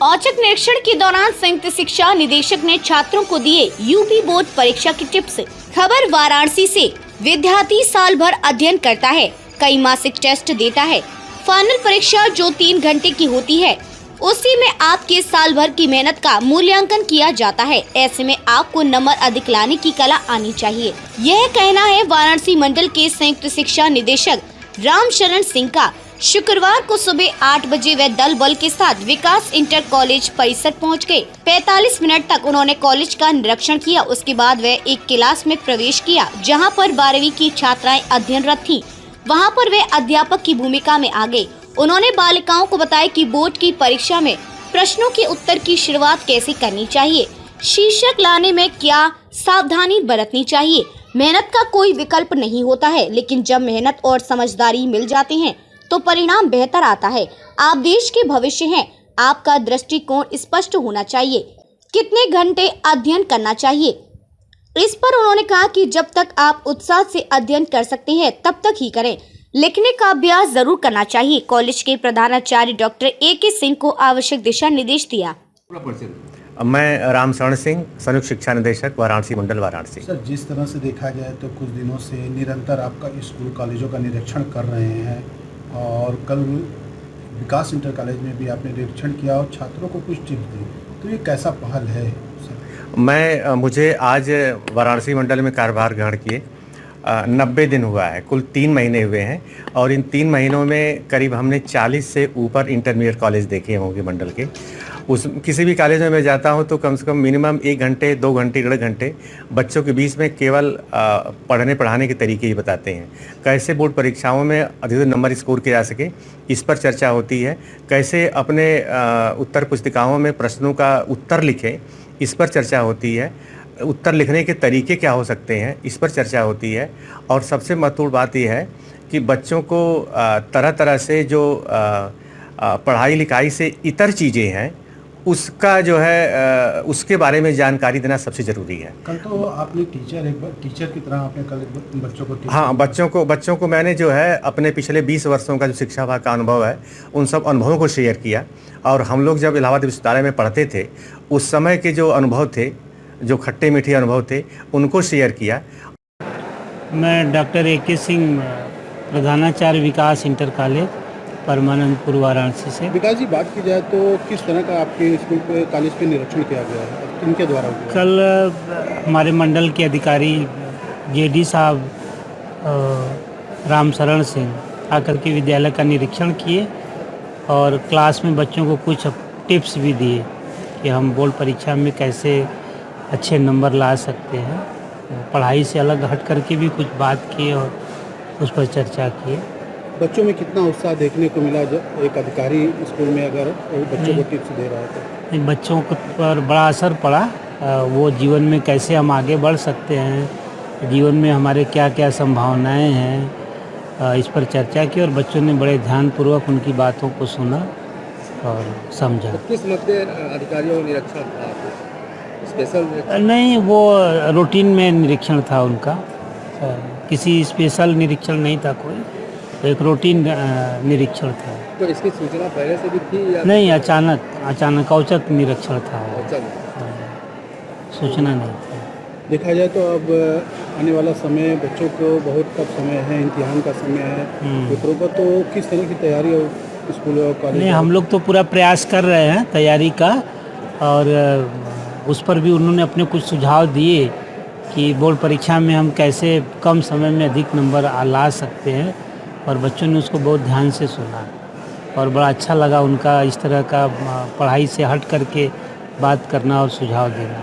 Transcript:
औचक निरीक्षण के दौरान संयुक्त शिक्षा निदेशक ने छात्रों को दिए यूपी बोर्ड परीक्षा की टिप्स। खबर वाराणसी से। विद्यार्थी साल भर अध्ययन करता है, कई मासिक टेस्ट देता है। फाइनल परीक्षा जो 3 घंटे की होती है, उसी में आपके साल भर की मेहनत का मूल्यांकन किया जाता है। ऐसे में आपको नंबर अधिक लाने की कला आनी चाहिए। यह कहना है वाराणसी मंडल के संयुक्त शिक्षा निदेशक रामशरण सिंह का। शुक्रवार को सुबह 8 बजे वे दल बल के साथ विकास इंटर कॉलेज परिसर पहुंच गए। 45 मिनट तक उन्होंने कॉलेज का निरीक्षण किया। उसके बाद वे एक क्लास में प्रवेश किया जहां पर 12वीं की छात्राएं अध्ययनरत थीं। वहां पर वे अध्यापक की भूमिका में आ गए। उन्होंने बालिकाओं को बताया कि बोर्ड की परीक्षा में प्रश्नों के उत्तर की शुरुआत कैसे करनी चाहिए, शीर्षक लाने में क्या सावधानी बरतनी चाहिए। मेहनत का कोई विकल्प नहीं होता है, लेकिन जब मेहनत और समझदारी मिल जाते हैं तो परिणाम बेहतर आता है। आप देश के भविष्य हैं, आपका दृष्टिकोण स्पष्ट होना चाहिए। कितने घंटे अध्ययन करना चाहिए, इस पर उन्होंने कहा कि जब तक आप उत्साह से अध्ययन कर सकते हैं तब तक ही करें। लिखने का अभ्यास जरूर करना चाहिए। कॉलेज के प्रधानाचार्य डॉक्टर A.K. सिंह को आवश्यक दिशा निर्देश दिया। मैं रामशरण सिंह, संयुक्त शिक्षा निदेशक, वाराणसी मंडल, वाराणसी। सर, जिस तरह से देखा जाए तो कुछ दिनों से निरंतर आपका स्कूल कॉलेजों का निरीक्षण कर रहे हैं और कल विकास इंटर कॉलेज में भी आपने निरीक्षण किया और छात्रों को कुछ टिप्स दी, तो ये कैसा पहल है सर? मुझे आज वाराणसी मंडल में कार्यभार ग्रहण किए 90 दिन हुआ है। कुल 3 महीने हुए हैं और इन 3 महीनों में करीब हमने 40 से ऊपर इंटरमीडिएट कॉलेज देखे होंगे मंडल के। किसी भी कॉलेज में मैं जाता हूं तो कम से कम मिनिमम 1 घंटे, 2 घंटे, 1.5 घंटे बच्चों के बीच में केवल पढ़ने पढ़ाने के तरीके ही बताते हैं। कैसे बोर्ड परीक्षाओं में अधिकतम नंबर स्कोर किया जा सके, इस पर चर्चा होती है। कैसे अपने उत्तर पुस्तिकाओं में प्रश्नों का उत्तर लिखें, इस पर चर्चा होती है। उत्तर लिखने के तरीके क्या हो सकते हैं, इस पर चर्चा होती है। और सबसे महत्वपूर्ण बात यह है कि बच्चों को तरह तरह से जो पढ़ाई लिखाई से इतर चीज़ें हैं उसका जो है उसके बारे में जानकारी देना सबसे ज़रूरी है। कल तो आपने टीचर की तरह आपने कल बच्चों को हाँ, बच्चों को मैंने जो है अपने पिछले 20 वर्षों का जो शिक्षा विभाग का अनुभव है उन सब अनुभवों को शेयर किया। और हम लोग जब इलाहाबाद विश्वविद्यालय में पढ़ते थे उस समय के जो अनुभव थे, जो खट्टे मीठे अनुभव थे, उनको शेयर किया। मैं डॉक्टर A.K. सिंह, प्रधानाचार्य विकास इंटर कॉलेज, परमानंदपुर, वाराणसी से। विकास जी, बात की जाए तो किस तरह का आपके स्कूल पे कॉलेज पे निरीक्षण किया गया है, किनके द्वारा हुआ? कल हमारे मंडल के अधिकारी JD साहब रामशरण सिंह आकर के विद्यालय का निरीक्षण किए और क्लास में बच्चों को कुछ टिप्स भी दिए कि हम बोर्ड परीक्षा में कैसे अच्छे नंबर ला सकते हैं। पढ़ाई से अलग हट करके भी कुछ बात की और उस पर चर्चा की। बच्चों में कितना उत्साह देखने को मिला जब एक अधिकारी स्कूल में अगर बच्चों को टिप्स दे रहा है तो? बच्चों पर बड़ा असर पड़ा। वो जीवन में कैसे हम आगे बढ़ सकते हैं, जीवन में हमारे क्या क्या संभावनाएं हैं, इस पर चर्चा की और बच्चों ने बड़े ध्यानपूर्वक उनकी बातों को सुना और समझा। किस मुद्दे अधिकारियों का निरीक्षण था? स्पेशल नहीं, वो रूटीन में निरीक्षण था उनका, किसी स्पेशल निरीक्षण नहीं था कोई, एक रूटीन निरीक्षण था। तो इसकी सूचना पहले से भी थी या नहीं, अचानक औचक निरीक्षण था, सूचना नहीं थी। देखा जाए तो अब आने वाला समय बच्चों को बहुत कम समय है, इम्तिहान का समय है पेपरों का, तो किस तरह की तैयारी हो स्कूल और कॉलेज? नहीं, हम लोग तो पूरा प्रयास कर रहे हैं तैयारी का और उस पर भी उन्होंने अपने कुछ सुझाव दिए कि बोर्ड परीक्षा में हम कैसे कम समय में अधिक नंबर ला सकते हैं और बच्चों ने उसको बहुत ध्यान से सुना और बड़ा अच्छा लगा उनका इस तरह का पढ़ाई से हट करके बात करना और सुझाव देना।